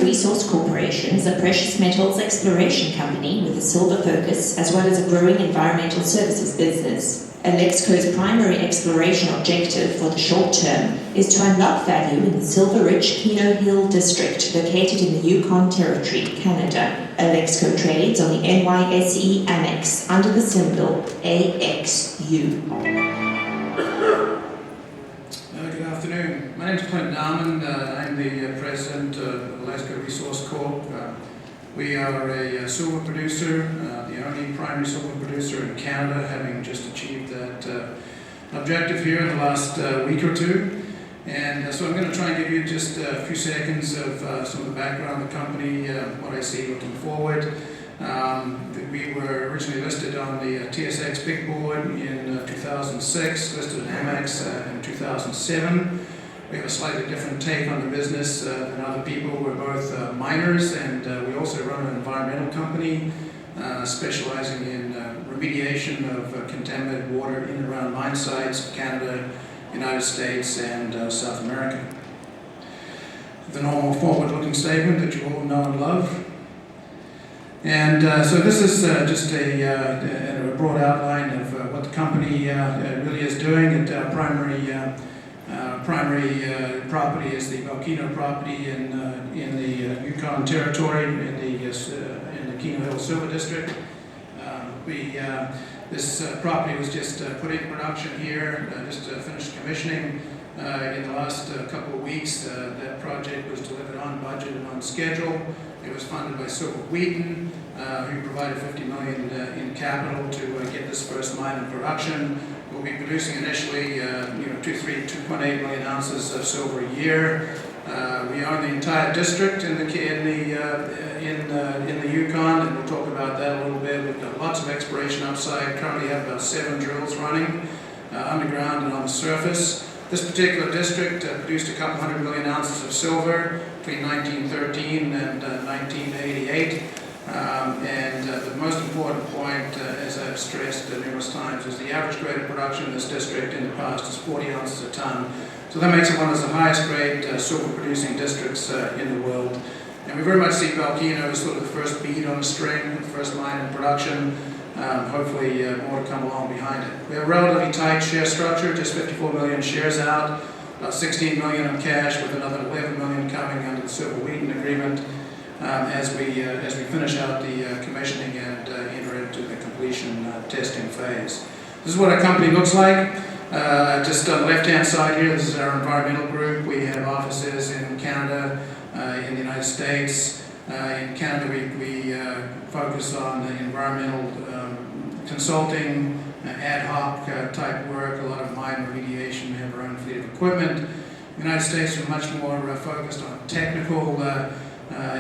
Resource Corporation is a precious metals exploration company with a silver focus, as well as a growing environmental services business. Alexco's primary exploration objective for the short term is to unlock value in the silver-rich Keno Hill district located in the Yukon Territory, Canada. Alexco trades on the NYSE Amex under the symbol AXU. Good afternoon. My name is Clynt Nauman. I'm the president of Alexco Resource Corp. We are a silver producer, the only primary silver producer in Canada, having just achieved that objective here in the last week or two. And so I'm going to try and give you just a few seconds of some of the background of the company, what I see looking forward. We were originally listed on the TSX Big Board in 2006, listed in Amex in 2007. We have a slightly different take on the business than other people. We're both miners, and we also run an environmental company specializing in remediation of contaminated water in and around mine sites, Canada, United States, and South America. The normal forward-looking statement that you all know and love. And so this is just a broad outline of what the company really is doing. Our primary property is the Volcano property in the Yukon Territory in the Keno Hill Silver District. This property was just put in production here, just finished commissioning in the last couple of weeks. That project was delivered on budget and on schedule. It was funded by Silver Wheaton, who provided $50 million in capital to get this first mine in production. We'll be producing initially 2.8 million ounces of silver a year. We own the entire district in the Yukon, and we'll talk about that a little bit. We've got lots of exploration upside. Currently have about 7 drills running underground and on the surface. This particular district produced a couple 100 million ounces of silver between 1913 and 1988. The most important point, as I've stressed numerous times, is the average grade of production in this district in the past is 40 ounces a ton. So that makes it one of the highest grade silver producing districts in the world. And we very much see Volcano as sort of the first bead on the string, the first mine in production. Hopefully more to come along behind it. We have a relatively tight share structure, just 54 million shares out, about 16 million in cash, with another 11 million coming under the Silver Wheaton agreement as we finish out the commissioning and enter into the completion testing phase. This is what our company looks like. Just on the left-hand side here, this is our environmental group. We have offices in Canada, in the United States. In Canada, we focus on the environmental consulting, ad hoc type work, a lot of mine remediation. We have our own fleet of equipment. In the United States, we're much more focused on technical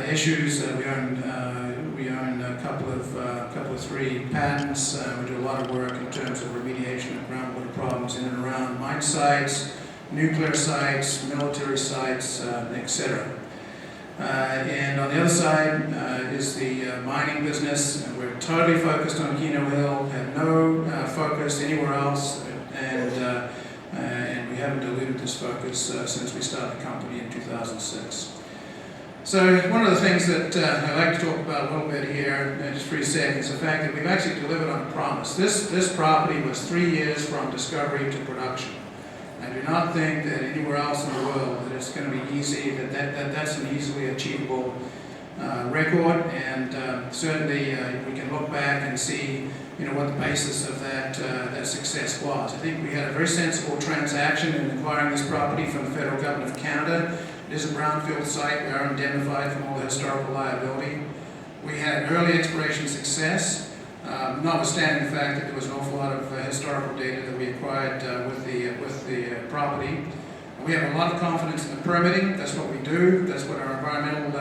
issues. We own a couple of 3 patents. We do a lot of work in terms of remediation of groundwater problems in and around mine sites, nuclear sites, military sites, etc. And on the other side is the mining business. We're totally focused on Keno Hill, have no focus anywhere else, and we haven't diluted this focus since we started the company in 2006. So one of the things that I'd like to talk about a little bit here, just for a second, is the fact that we've actually delivered on a promise. This property was 3 years from discovery to production. I do not think that anywhere else in the world that it's going to be easy, that's an easily achievable record, and certainly we can look back and see what the basis of that success was. I think we had a very sensible transaction in acquiring this property from the federal government of Canada. It is a brownfield site. We are indemnified from all the historical liability. We had early exploration success, notwithstanding the fact that there was an awful lot of historical data that we acquired with the property. We have a lot of confidence in the permitting. That's what we do. That's what our environmental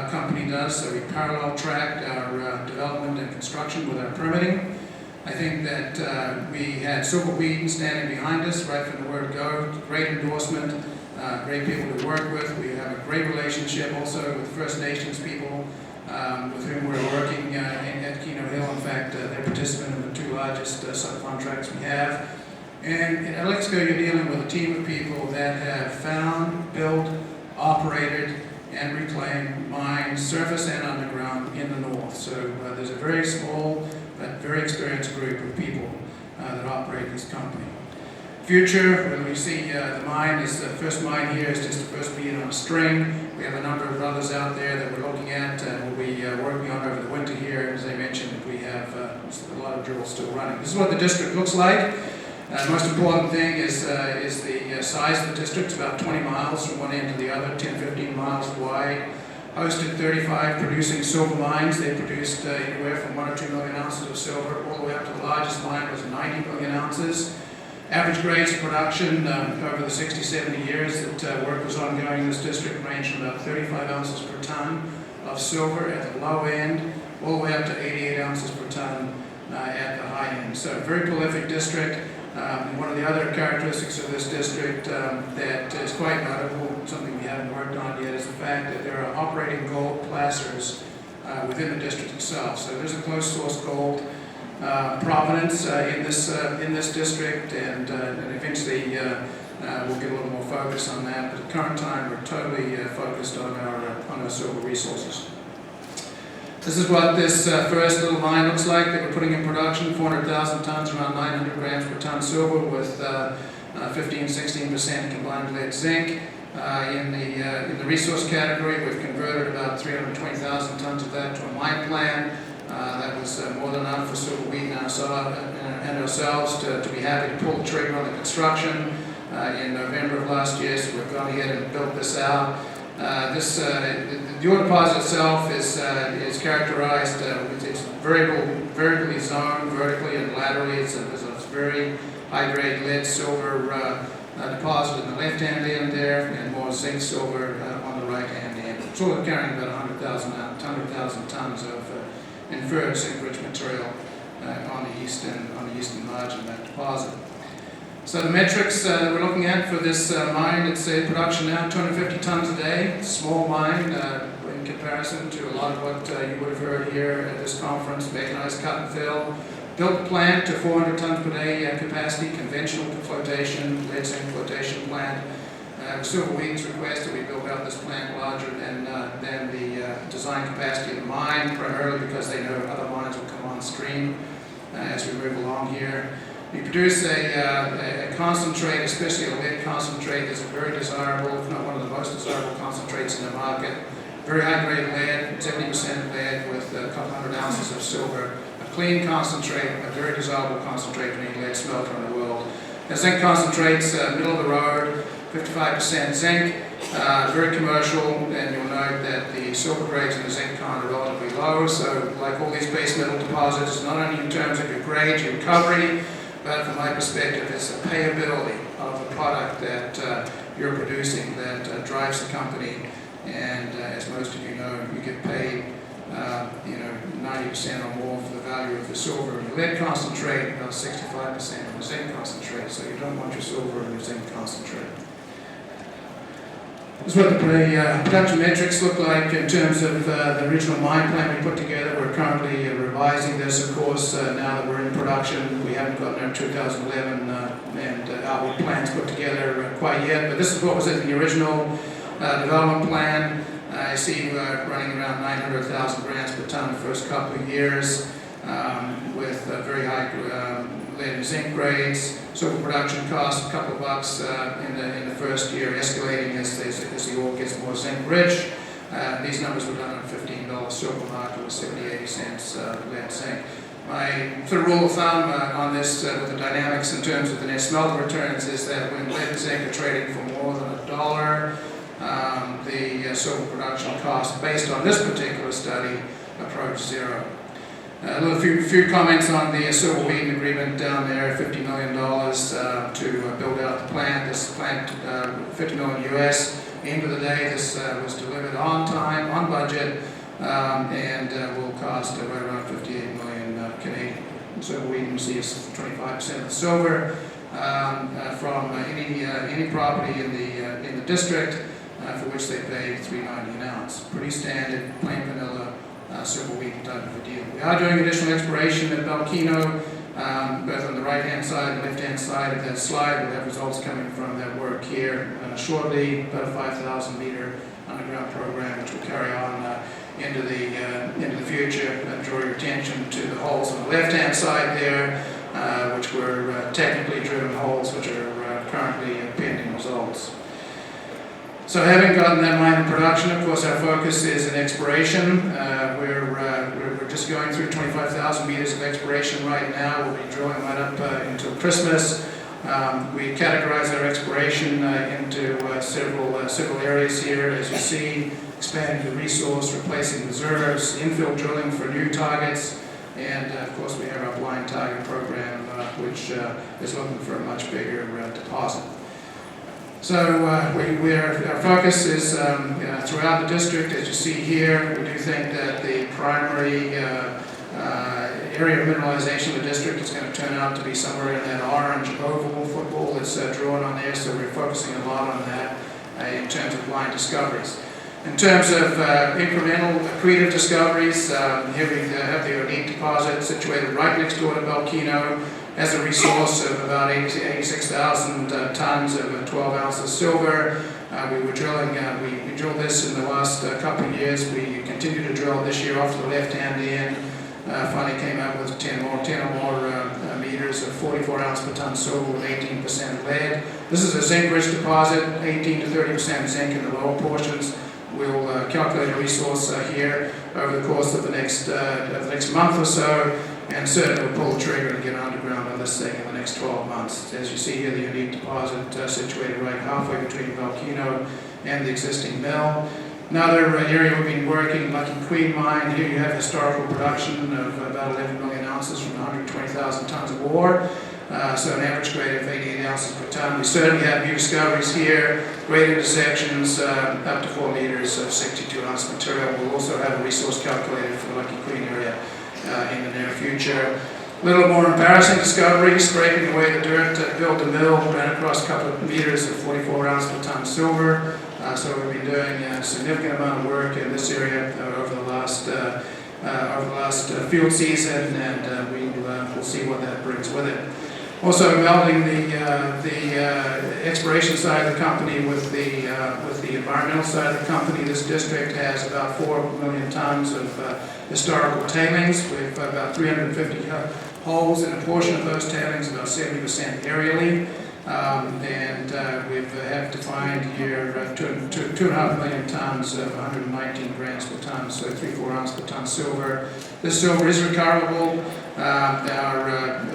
company does. So we parallel tracked our development and construction with our permitting. I think that we had Silver Wheaton standing behind us right from the word go. Great endorsement. Great people to work with. We have a great relationship also with First Nations people with whom we're working at Keno Hill. In fact, they're participant in the 2 largest subcontracts we have. And at Alexco, you're dealing with a team of people that have found, built, operated, and reclaim mines, surface and underground, in the north. So there's a very small but very experienced group of people that operate this company. Future, when we see the mine, is the first mine here is just the first bead on a string. We have a number of others out there that we're looking at and we'll be working on over the winter here. As I mentioned, we have a lot of drills still running. This is what the district looks like. The most important thing is the size of the district. It's about 20 miles from one end to the other, 10-15 miles wide. Hosted 35 producing silver mines. They produced anywhere from 1 or 2 million ounces of silver, all the way up to the largest mine was 90 million ounces. Average grades of production over the 60, 70 years that work was ongoing in this district ranged from about 35 ounces per ton of silver at the low end, all the way up to 88 ounces per ton at the high end. So a very prolific district. One of the other characteristics of this district that is quite notable, something we haven't worked on yet, is the fact that there are operating gold placers within the district itself. So there's a close source gold provenance in this district, and eventually we'll get a little more focus on that. But at the current time, we're totally focused on our silver resources. This is what this first little mine looks like that we're putting in production, 400,000 tons, around 900 grams per ton silver with 15-16% combined lead zinc. In the resource category, we've converted about 320,000 tons of that to a mine plan. That was more than enough for Silver Wheat and ourselves to be happy to pull the trigger on the construction in November of last year, so we've gone ahead and built this out. The ore deposit itself is characterized, it's variably zoned vertically and laterally. It's a very high-grade lead silver deposit in the left-hand end there, and more zinc silver on the right-hand end. It's all carrying about 100,000 tons of inferred zinc-rich material on the eastern margin of that deposit. So the metrics we're looking at for this mine, it's a production now 250 tons a day. It's a small mine in comparison to a lot of what you would have heard here at this conference, mechanized cut and fill. Built the plant to 400 tons per day capacity, conventional flotation, lead zinc flotation plant. Silver Wheat's requested we build out this plant larger than the design capacity of the mine, primarily because they know other mines will come on stream as we move along here. We produce a concentrate, especially a lead concentrate, that's very desirable, if not one of the most desirable concentrates in the market. Very high-grade lead, 70% lead with a couple hundred ounces of silver. A clean concentrate, a very desirable concentrate for any lead smelter in the world. The zinc concentrates, middle of the road, 55% zinc, very commercial, and you'll note that the silver grades in the zinc con are relatively low, so like all these base metal deposits, not only in terms of your grade, your recovery, but from my perspective, it's the payability of the product that you're producing that drives the company. And as most of you know, you get paid 90% or more for the value of the silver and the lead concentrate, about 65% of the zinc concentrate. So you don't want your silver and your zinc concentrate. This is what the production metrics look like in terms of the original mine plan we put together. We're currently revising this, of course, now that we're in production. We haven't gotten our 2011 and outward plans put together quite yet, but this is what was in the original development plan. I see running around 900,000 grams per ton the first couple of years with very high lead and zinc grades. Silver production costs a couple of bucks in the first year, escalating as the ore gets more zinc rich. These numbers were done on a $15 silver market with 70-80 cents lead zinc. My sort of rule of thumb on this with the dynamics in terms of the net smelter returns is that when lead and zinc are trading for more than $1, the silver production cost based on this particular study approach zero. A few comments on the Silver Wheat agreement down there, $50 million to build out the plant. This plant, $50 million US. At the end of the day, this was delivered on time, on budget, and will cost right around 58 million Canadian. Silver Wheat receives 25% of the silver from any property in the district, for which they pay $3.90 an ounce. Pretty standard, plain vanilla Silver Wheat type of a deal. We are doing additional exploration at Belkino, both on the right-hand side and left-hand side of that slide. We'll have results coming from that work here shortly, about a 5,000 meter underground underground program, which will carry on into the future. Draw your attention to the holes on the left-hand side there, which were technically driven holes, which are currently pending results. So having gotten that mine in production, of course, our focus is in exploration. We're just going through 25,000 meters of exploration right now. We'll be drilling right up until Christmas. We categorize our exploration into several areas here, as you see: expanding the resource, replacing reserves, infill drilling for new targets, and of course we have our blind target program, which is looking for a much bigger deposit. So our focus is throughout the district, as you see here. We do think that the primary area of mineralization of the district is going to turn out to be somewhere in that orange oval football that's drawn on there, so we're focusing a lot on that in terms of blind discoveries. In terms of incremental accretive discoveries, here we have the unique deposit situated right next door to Belkino, has a resource of about 86,000 tons of 12 ounces of silver. We drilled this in the last couple of years. We continue to drill this year off to the left-hand end. Finally came out with 10 or more meters of 44 ounce per ton silver with 18% lead. This is a zinc-rich deposit, 18 to 30% zinc in the lower portions. We'll calculate a resource here over the course of the next month or so, and certainly we'll pull the trigger and get underground on this thing in the next 12 months. As you see here, the unique deposit situated right halfway between Belkino and the existing mill. Another area we've been working, Lucky Queen Mine. Here you have historical production of about 11 million ounces from 120,000 tons of ore. So an average grade of 88 ounces per ton. We certainly have new discoveries here, great intersections, up to 4 meters of 62 ounce material. We'll also have a resource calculated for the Lucky Queen area in the near future. A little more embarrassing discovery, scraping away the dirt to build the mill, ran across a couple of meters of 44 ounce per ton silver. So we've been doing a significant amount of work in this area over the last field season, and we'll see what that brings with it. Also melding the exploration side of the company with the environmental side of the company. This district has about 4 million tons of historical tailings. We have about 350 holes in a portion of those tailings, about 70% aerially. And we have defined here 2.5 million tons of 119 grams per ton, so 3-4 ounce per ton silver. This silver is recoverable. Our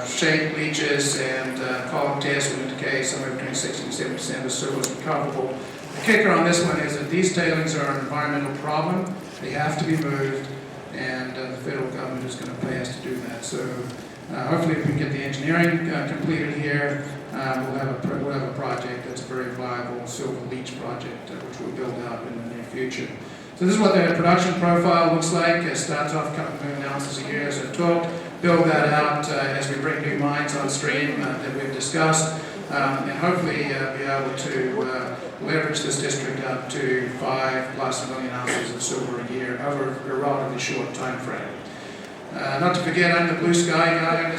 shape leaches and column tests would indicate somewhere between 60 and 70% of silver is recoverable. The kicker on this one is that these tailings are an environmental problem. They have to be moved, and the federal government is going to pay us to do that. So hopefully if we can get the engineering completed here, we'll have a project that's a very viable silver leach project, which we'll build out in the near future. So this is what the production profile looks like. It starts off a couple million ounces a year, as I've talked. Build that out as we bring new mines on stream that we've discussed, and hopefully be able to leverage this district up to 5+ million ounces of silver a year over a relatively short time frame. Not to forget, I'm the blue sky guy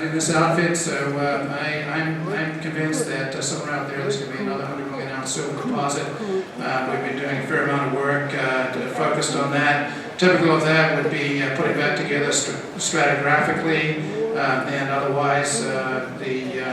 in this outfit, so I'm convinced that somewhere out there there's going to be another 100 million ounce silver deposit. We've been doing a fair amount of work focused on that. Typical of that would be putting that together stratigraphically and otherwise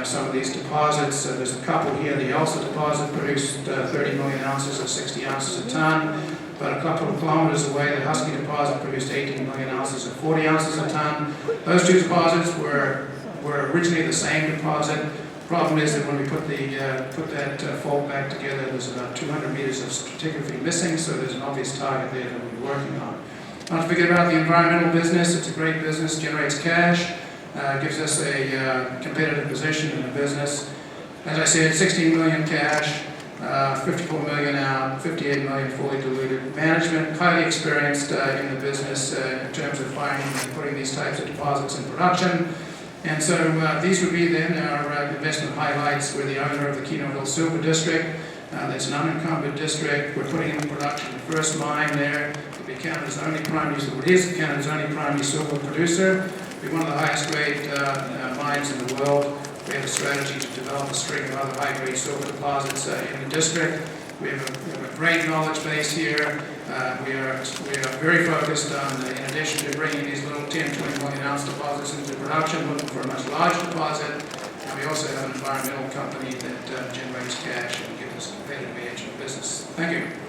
some of these deposits. There's a couple here. The Elsa deposit produced 30 million ounces at 60 ounces a ton. But a couple of kilometers away, the Husky deposit produced 18 million ounces at 40 ounces a ton. Those two deposits were originally the same deposit. The problem is that when we put that fault back together, there's about 200 meters of stratigraphy missing, so there's an obvious target there that we'll be working on. Not to forget about the environmental business. It's a great business, generates cash, gives us a competitive position in the business. As I said, 16 million cash. 54 million out, 58 million fully diluted. Management, highly experienced in the business in terms of finding and putting these types of deposits in production. And so these would be then our investment highlights. We're the owner of the Keno Hill Silver District. That's an unencumbered district. We're putting into production the first mine there. It'll be Canada's only primary silver producer. It'll be one of the highest grade mines in the world. We have a strategy to develop a string of other high-grade silver deposits in the district. We have a great knowledge base here. We are very focused on, in addition to bringing these little 10, 20 million ounce deposits into production, looking for a much larger deposit. And we also have an environmental company that generates cash and gives us a competitive edge in the business. Thank you.